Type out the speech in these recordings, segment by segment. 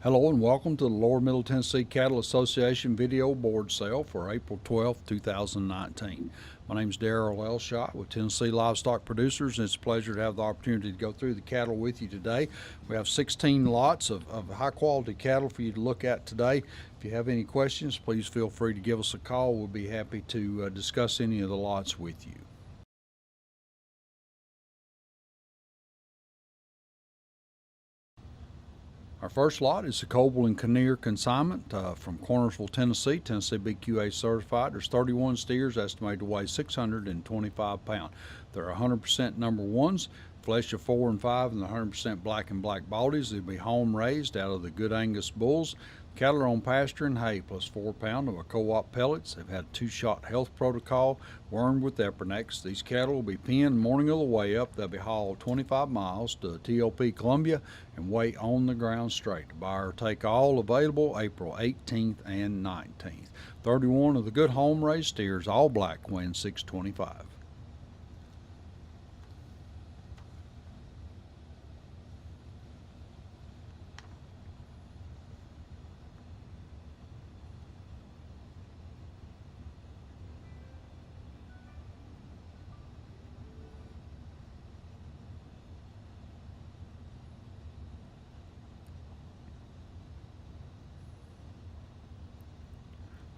Hello and welcome to the Lower Middle Tennessee Cattle Association video board sale for April 12, 2019. My name is Darrell Elshot with Tennessee Livestock Producers, and it's a pleasure to have the opportunity to go through the cattle with you today. We have 16 lots of high quality cattle for you to look at today. If you have any questions, please feel free to give us a call. We'll be happy to discuss any of the lots with you. Our first lot is the Coble and Kinnear consignment from Cornersville, Tennessee, Tennessee BQA certified. There's 31 steers estimated to weigh 625 pounds. They're 100% number ones, flesh of 4 and 5, and the 100% black and black baldies. They'll be home raised out of the Good Angus bulls. Cattle are on pasture and hay plus 4 pounds of a co-op pellets. They've had a 2-shot health protocol, wormed with Epernex. These cattle will be penned morning of the weigh up. They'll be hauled 25 miles to TLP Columbia and weigh on the ground straight. The buyer will take all available April 18th and 19th. 31 of the good home raised steers, all black, weighing 625.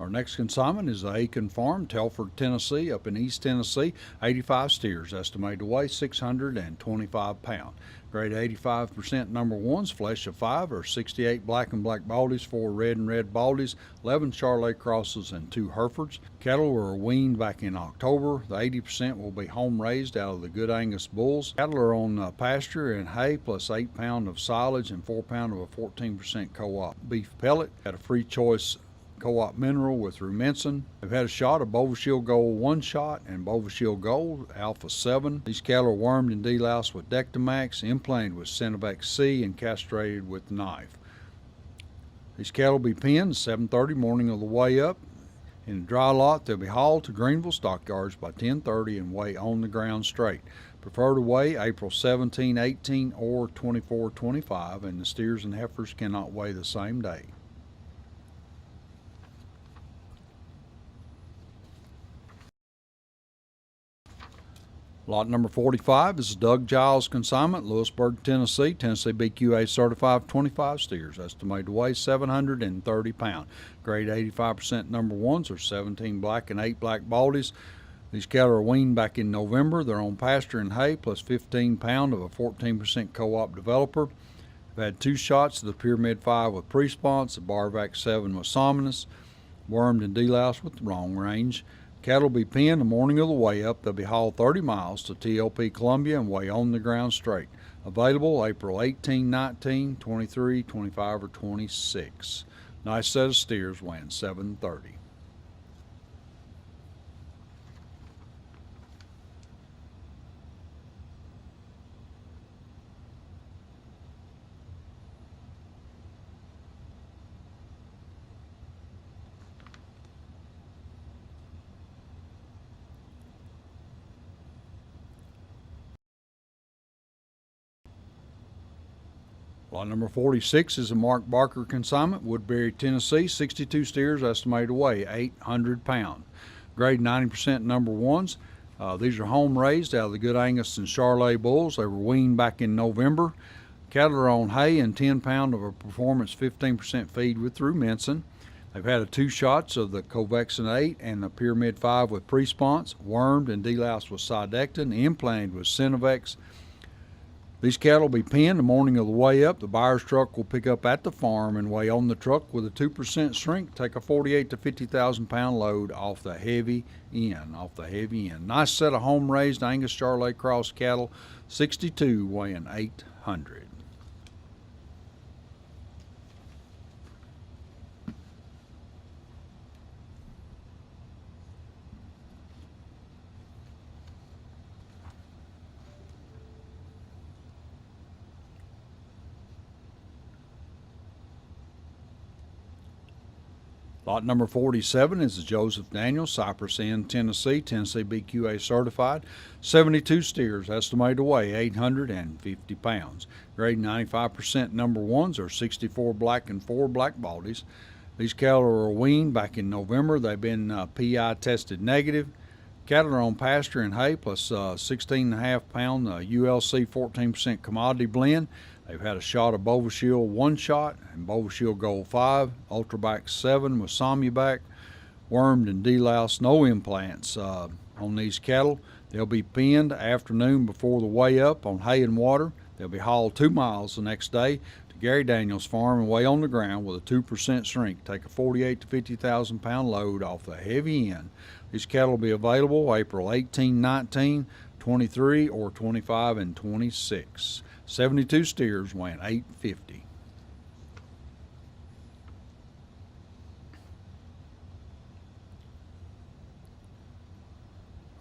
Our next consignment is the Aiken Farm, Telford, Tennessee, up in East Tennessee. 85 steers, estimated to weigh 625 pounds. Grade 85% number ones, flesh of 5, or 68 black and black baldies, 4 red and red baldies, 11 Charolais crosses, and 2 Herefords. Cattle were weaned back in October. The 80% will be home raised out of the Good Angus bulls. Cattle are on pasture and hay plus 8 pounds of silage and 4 pounds of a 14% co-op beef pellet. Had a free choice co-op mineral with Rumensin. They've had a shot of Bovashield Gold 1 shot and Bovashield Gold Alpha 7. These cattle are wormed and deloused with Dectomax, implanted with Synovac C, and castrated with the knife. These cattle will be penned 7:30 morning of the weigh up. In the dry lot, they'll be hauled to Greenville stockyards by 10:30 and weigh on the ground straight. Prefer to weigh April 17, 18, or 24, 25, and the steers and heifers cannot weigh the same day. Lot number 45 is Doug Giles consignment, Lewisburg, Tennessee, Tennessee BQA certified 25 steers, estimated to weigh 730 pounds. Grade 85% number ones, or 17 black and 8 black baldies. These cattle are weaned back in November. They're on pasture and hay plus 15 pounds of a 14% co-op developer. They've had 2 shots of the Pyramid 5 with Presponse, the Barvac 7 with Sominus, wormed and deloused with the Wrong Range. Cattle will be penned the morning of the weigh up. They'll be hauled 30 miles to TLP Columbia and weigh on the ground straight. Available April 18, 19, 23, 25, or 26. Nice set of steers weighing 730. Lot number 46 is a Mark Barker consignment, Woodbury, Tennessee, 62 steers, estimated to weigh 800 pounds. Grade 90% number ones. These are home raised out of the Good Angus and Charolais bulls. They were weaned back in November. Cattle are on hay and 10 pounds of a performance 15% feed with Rumensin. They've had 2 shots of the Covexin 8 and the Pyramid 5 with Presponse, wormed and deloused with Sidectin, implanted with Synovex. These cattle will be penned the morning of the weigh up. The buyer's truck will pick up at the farm and weigh on the truck with a 2% shrink. Take a 48 to 50,000 pound load off the heavy end. Nice set of home raised Angus Charolais cross cattle, 62 weighing 800. Lot number 47 is the Joseph Daniel, Cypress Inn, Tennessee, Tennessee BQA certified. 72 steers, estimated to weigh 850 pounds. Grade 95% number ones or 64 black and 4 black baldies. These cattle were weaned back in November. They've been PI tested negative. Cattle are on pasture and hay plus 16.5 pound ULC 14% commodity blend. They've had a shot of Bovashield 1 shot and Bovashield Gold 5, Ultraback 7 with Somubac, wormed and deloused, no implants on these cattle. They'll be penned afternoon before the weigh up on hay and water. They'll be hauled 2 miles the next day to Gary Daniels' farm and weigh on the ground with a 2% shrink. Take a 48 to 50,000 pound load off the heavy end. These cattle will be available April 18, 19, 23, or 25 and 26. 72 steers weighing 850.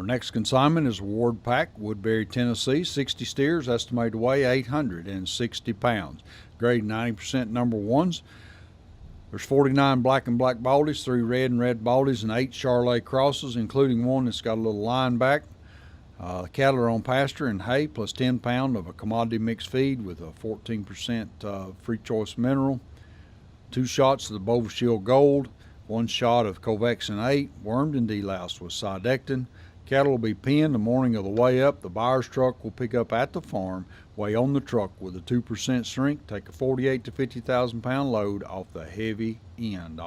Our next consignment is a Ward Pack, Woodbury, Tennessee. 60 steers, estimated to weigh 860 pounds. Grade 90% number ones. There's 49 black and black baldies, 3 red and red baldies, and 8 Charolais crosses, including one that's got a little line back. Cattle are on pasture and hay plus 10 pound of a commodity mixed feed with a 14% free choice mineral. 2 shots of the Bovashield Gold, 1 shot of Covexin 8, wormed and deloused with Sidectin. Cattle will be penned the morning of the weigh up. The buyer's truck will pick up at the farm, weigh on the truck with a 2% shrink, take a 48 to 50,000 pound load off the heavy end,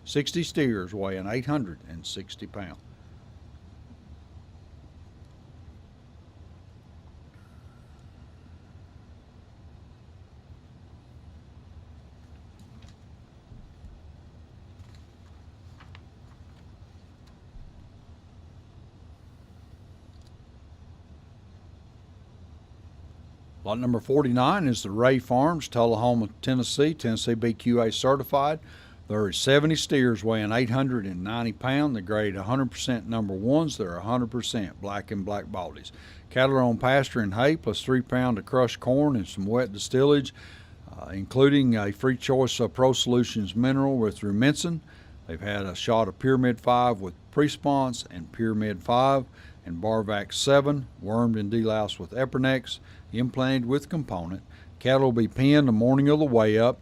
60 steers weighing 860 pounds. Lot number 49 is the Ray Farms, Tullahoma, Tennessee, Tennessee BQA certified. There are 70 steers weighing 890 pounds. They grade 100% number ones. They're 100% black and black baldies. Cattle are on pasture and hay plus 3 pound of crushed corn and some wet distillage, including a free choice of Pro Solutions mineral with Rumensin. They've had a shot of Pyramid 5 with Presponse and Pyramid 5 and Barvac 7, wormed and deloused with Epernex, implanted with component. Cattle will be penned the morning of the weigh up.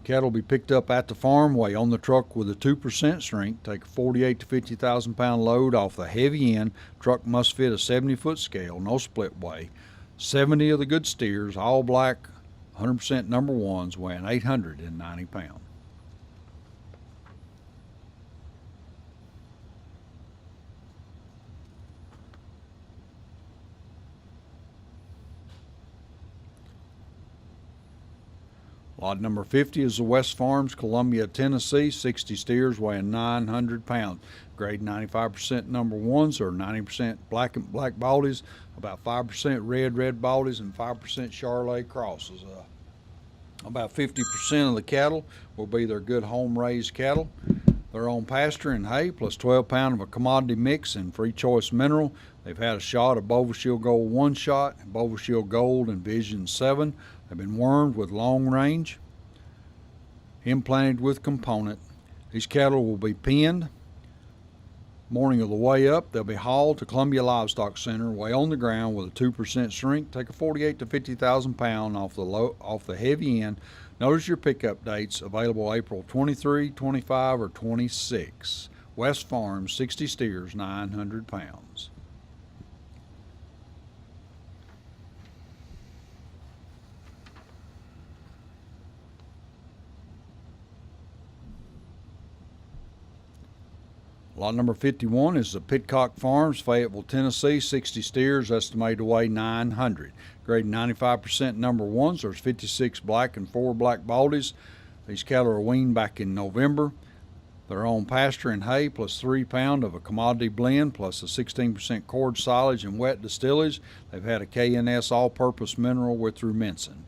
Cattle will be picked up at the farm, weigh on the truck with a 2% shrink, take a 48 to 50,000 pound load off the heavy end. Truck must fit a 70-foot scale, no split weigh. 70 of the good steers, all black, 100% number ones, weighing 890 pounds. Lot number 50 is the West Farms, Columbia, Tennessee. 60 steers weighing 900 pounds. Grade 95% number ones or 90% black and black baldies, about 5% red baldies, and 5% Charolais crosses. About 50% of the cattle will be their good home-raised cattle. They're on pasture and hay plus 12 pound of a commodity mix and free choice mineral. They've had a shot of Bovashield Gold 1 shot, Bovashield Gold and Vision 7. They've been wormed with long range, implanted with component. These cattle will be penned morning of the weigh up. They'll be hauled to Columbia Livestock Center, weigh on the ground with a 2% shrink, take a 48 to 50,000 pound off the heavy end. Notice your pickup dates available April 23, 25, or 26. West Farms, 60 steers, 900 pounds. Lot number 51 is the Pitcock Farms, Fayetteville, Tennessee. 60 steers, estimated to weigh 900. Grade 95% number ones. There's 56 black and 4 black baldies. These cattle are weaned back in November. They're on pasture and hay plus 3 pound of a commodity blend plus a 16% cord silage and wet distillage. They've had a KNS all-purpose mineral with Rumensin.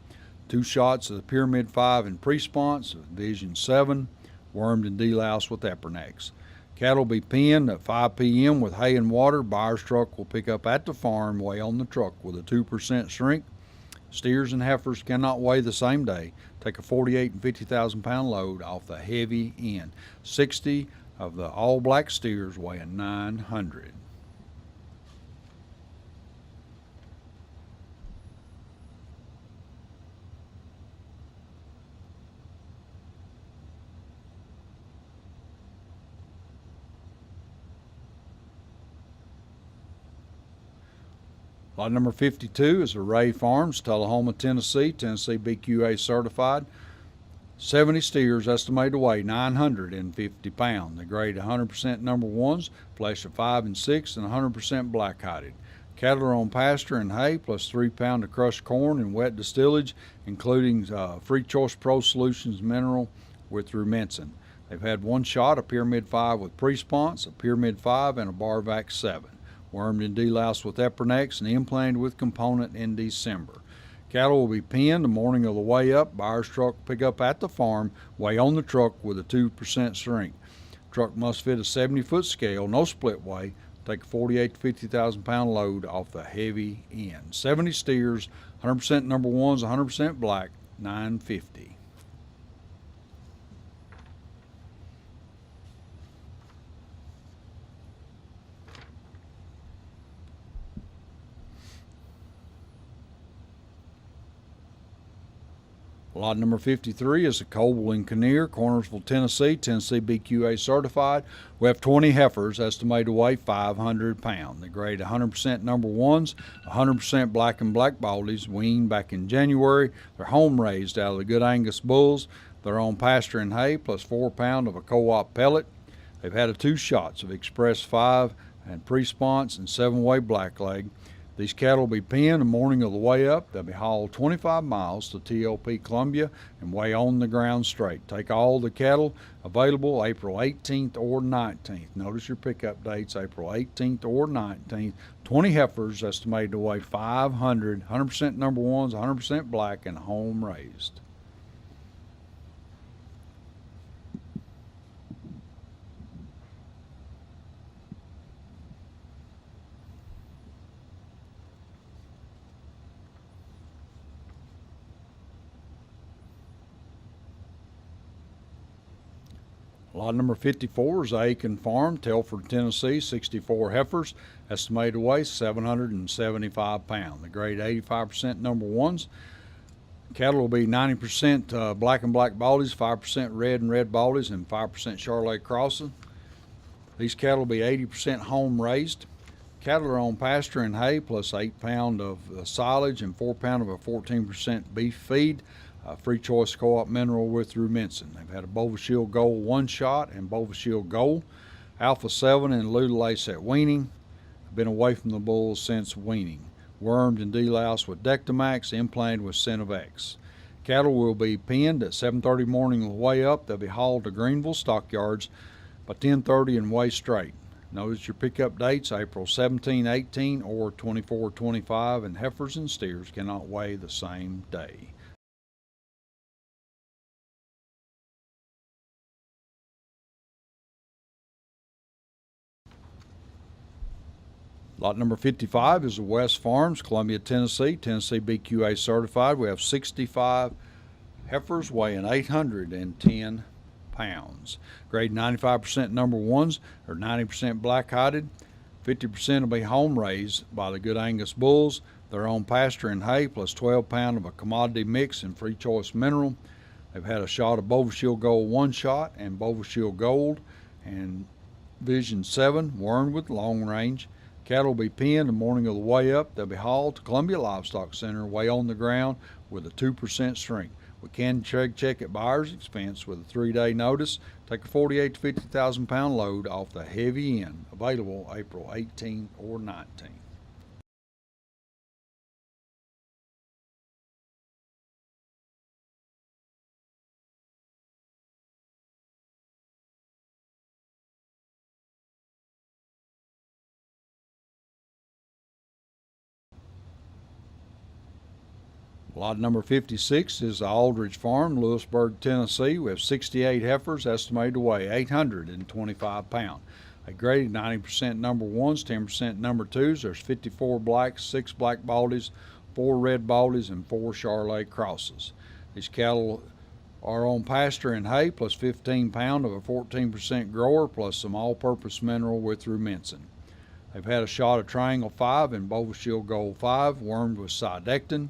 2 shots of the Pyramid 5 and Presponse, Vision 7, wormed and deloused with Epernex. Cattle will be penned at 5 p.m. with hay and water. Buyer's truck will pick up at the farm, weigh on the truck with a 2% shrink. Steers and heifers cannot weigh the same day. Take a 48 and 50,000 pound load off the heavy end. 60 of the all black steers weighing 900. Lot number 52 is Array Farms, Tullahoma, Tennessee, Tennessee BQA certified. 70 steers estimated to weigh 950 pounds. They grade 100% number ones, flesh of 5 and 6, and 100% black-hided. Cattle are on pasture and hay, plus 3 pounds of crushed corn and wet distillage, including Free Choice Pro Solutions mineral with Rumensin. They've had one shot, a Pyramid 5 with Pre-Sponse, a Pyramid 5, and a Barvac 7. Wormed and deloused with Epernex and implanted with component in December. Cattle will be penned the morning of the weigh up. Buyer's truck pick up at the farm, weigh on the truck with a 2% strength. Truck must fit a 70-foot scale, no split weigh. Take a 48 to 50,000 pound load off the heavy end. 70 steers, 100% number ones, 100% black, $950. Lot number 53 is a Coble and Kinnear, Cornersville, Tennessee, Tennessee BQA certified. We have 20 heifers estimated to weigh 500 pounds. They grade 100% number ones, 100% black and black baldies, weaned back in January. They're home raised out of the Good Angus bulls. They're on pasture and hay, plus 4 pounds of a co-op pellet. They've had 2 shots of Express 5 and Pre-Sponse and 7-way blackleg. These cattle will be penned the morning of the weigh up. They'll be hauled 25 miles to TLP Columbia and weigh on the ground straight. Take all the cattle available April 18th or 19th. Notice your pickup dates, April 18th or 19th. 20 heifers estimated to weigh 500, 100% number ones, 100% black, and home raised. Lot number 54 is Aiken Farm, Telford, Tennessee, 64 heifers, estimated to weigh 775 pounds. They grade 85% number ones. Cattle will be 90% black and black baldies, 5% red and red baldies, and 5% Charolais crossing. These cattle will be 80% home raised. Cattle are on pasture and hay, plus 8 pounds of silage and 4 pounds of a 14% beef feed. Free Choice Co-op mineral with Rumensin. They've had a Bovashield Gold 1 shot and Bovashield Gold, Alpha 7 and Ludalace at weaning. Been away from the bulls since weaning. Wormed and deloused with Dectomax, implanted with Cenevex. Cattle will be penned at 7:30 morning on the way up. They'll be hauled to Greenville stockyards by 10:30 and weigh straight. Notice your pickup dates, April 17, 18, or 24, 25, and heifers and steers cannot weigh the same day. Lot number 55 is the West Farms, Columbia, Tennessee, Tennessee BQA certified. We have 65 heifers weighing 810 pounds. Grade 95% number ones or 90% black-hided. 50% will be home raised by the Good Angus bulls. They're on pasture and hay, plus 12 pounds of a commodity mix and Free Choice mineral. They've had a shot of Bovashield Gold 1 shot and Bovashield Gold and Vision 7, wormed with long range. Cattle will be penned the morning of the weigh up. They'll be hauled to Columbia Livestock Center, weigh on the ground with a 2% strength. We can check at buyer's expense with a 3-day notice. Take a 48 to 50,000 pound load off the heavy end. Available April 18th or 19th. Lot number 56 is the Aldridge Farm, Lewisburg, Tennessee. We have 68 heifers, estimated to weigh 825 pounds. They graded 90% number ones, 10% number twos. There's 54 blacks, 6 black baldies, 4 red baldies, and 4 Charolais crosses. These cattle are on pasture and hay plus 15 pound of a 14% grower plus some all-purpose mineral with rumensin. They've had a shot of Triangle 5 and Bovill Gold 5, wormed with Sidectin.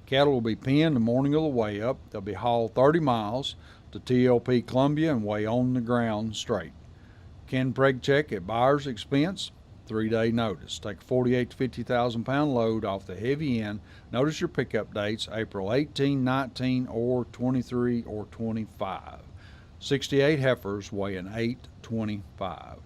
Cattle will be penned the morning of the weigh-up. They'll be hauled 30 miles to TLP Columbia and weigh on the ground straight. Can preg check at buyer's expense, 3-day notice. Take a 48 to 50,000 pound load off the heavy end. Notice your pickup dates, April 18, 19, or 23 or 25. 68 heifers weighing 825.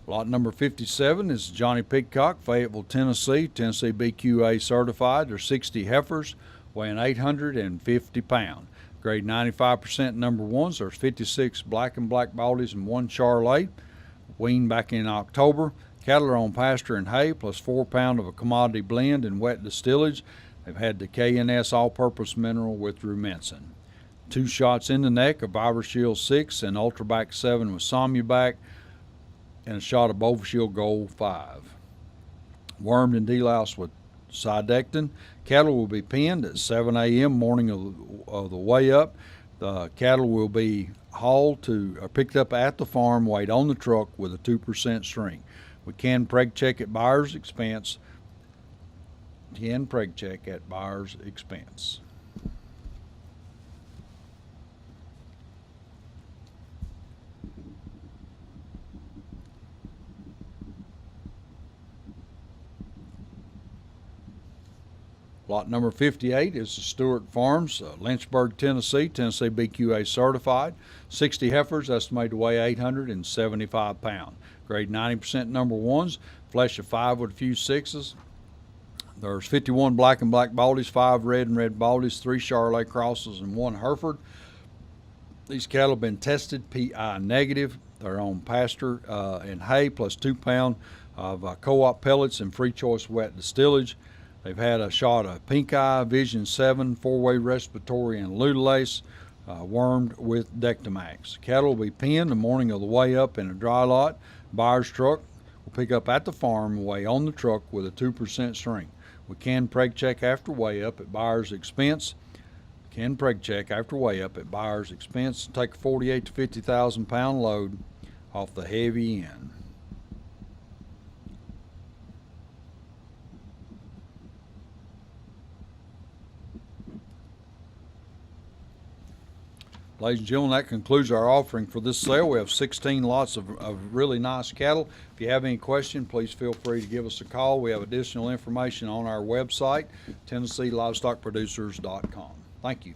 Lot number 57 is Johnny Pigcock, Fayetteville, Tennessee BQA certified. There's 60 heifers weighing 850 pounds. Grade 95% number ones. There's 56 black and black baldies and 1 Charolais. Weaned back in October. Cattle are on pasture and hay plus 4 pound of a commodity blend and wet distillage. They've had the K&S all-purpose mineral with rumensin. 2 shots in the neck of Vibrashield 6 and Ultrabac 7 with Somubac, and a shot of Bovill Gold 5. Wormed and deloused with Sidectin. Cattle will be penned at 7 a.m. morning of the weigh-up. The cattle will be hauled to or picked up at the farm, weighed on the truck with a 2% string. We can preg check at buyer's expense. Lot number 58 is the Stewart Farms, Lynchburg, Tennessee BQA certified. 60 heifers, estimated to weigh 875 pounds. Grade 90% number ones, flesh of 5 with a few 6s. There's 51 black and black baldies, 5 red and red baldies, 3 Charolais crosses, and 1 Hereford. These cattle have been tested PI negative. They're on pasture and hay plus 2 pound of co-op pellets and free choice wet distillage. They've had a shot of Pink Eye, Vision 7, 4-way respiratory, and Lutulase, wormed with Dectomax. Cattle will be penned the morning of the weigh-up in a dry lot. Buyer's truck will pick up at the farm and weigh on the truck with a 2% string. We can preg check after weigh-up at buyer's expense. Take a 48 to 50,000 pound load off the heavy end. Ladies and gentlemen, that concludes our offering for this sale. We have 16 lots of really nice cattle. If you have any question, please feel free to give us a call. We have additional information on our website, TennesseeLivestockProducers.com. Thank you.